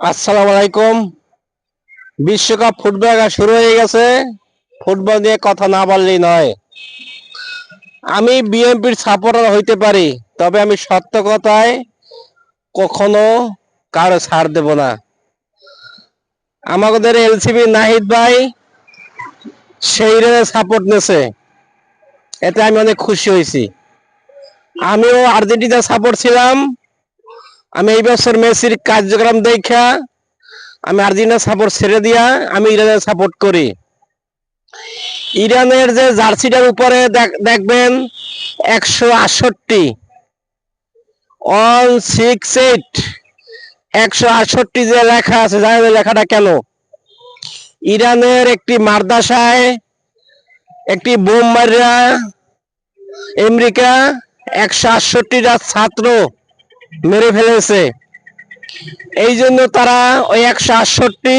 আসসালামু আলাইকুম। বিশ্বকাপ ফুটবল খেলা শুরু হয়ে গেছে। ফুটবল নিয়ে কথা না বললেই নয়। আমি বিএনপির সাপোর্টার হইতে পারি, তবে আমি সত্য কথায় কখনো কারো ছাড় দেব না। আমাদের এলসিবি নাহিদ ভাই সেই সাপোর্ট নেছে, এতে আমি অনেক খুশি হয়েছি। আমিও আর্জেন্টিনা সাপোর্ট ছিলাম। আমি এই বছর মেসির কার্যক্রম দেখা আমি আর্জেন্টিনা সাপোর্ট ছেড়ে দিয়া আমি ইরানের সাপোর্ট করি। ইরানের যে জার্সিটার উপরে দেখবেন 168 168 168 যে লেখা আছে, জানেন লেখাটা কেন? ইরানের একটি মাদ্রাসায় একটি বোম মারিয়া আমেরিকা 168টা ছাত্র মেরে ফেলেছে। এই জন্য তারা ওই 168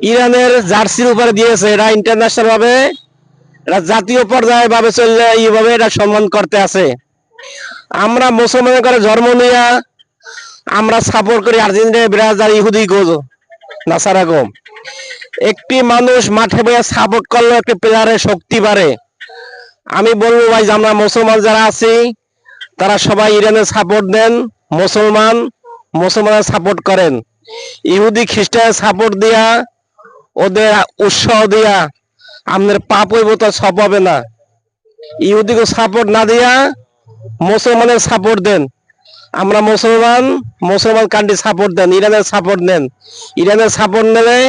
ইরানের জার্সির উপরে দিয়েছে। এটা ইন্টারন্যাশনাল ভাবে, এটা জাতীয় পর্যায়ে ভাবে চললে এইভাবে এটা সম্মান করতে আছে। আমরা মুসলমানের করে জন্ম নিয়া আমরা সাপোর্ট করি আর্জেন্টিনা, ব্রাজিল, ইহুদি গো নাসারা গো। একটি মানুষ মাঠে বসে সাপোর্ট করলে একটি প্লেয়ারের শক্তি বাড়ে। আমি বলবো ভাই যে আমরা মুসলমান যারা আছি তারা সবাই ইরানের সাপোর্ট দেন। মুসলমানের সাপোর্ট করেন। ইহুদি খ্রিস্টানের সাপোর্ট দিয়া, ওদের উৎসাহ দিয়া আমাদের পাপ হইব, তো সব হবে না। ইহুদিকে সাপোর্ট না দিয়া মুসলমানের সাপোর্ট দেন। আমরা মুসলমান কান্ট্রি সাপোর্ট দেন, ইরানের সাপোর্ট নেন। ইরানের সাপোর্ট নিলে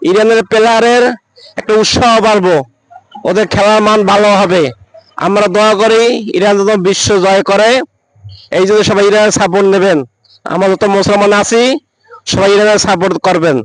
ইরানের প্লেয়ারের একটা উৎসাহ বাড়বো, ওদের খেলার মান ভালো হবে। আমরা দোয়া করি ইরান যেন বিশ্ব জয় করে। এই জন্য সবাই ইরানের সাপোর্ট নেবেন। আমরা যত মুসলমান আছি সবাই ইরানের সাপোর্ট করবেন।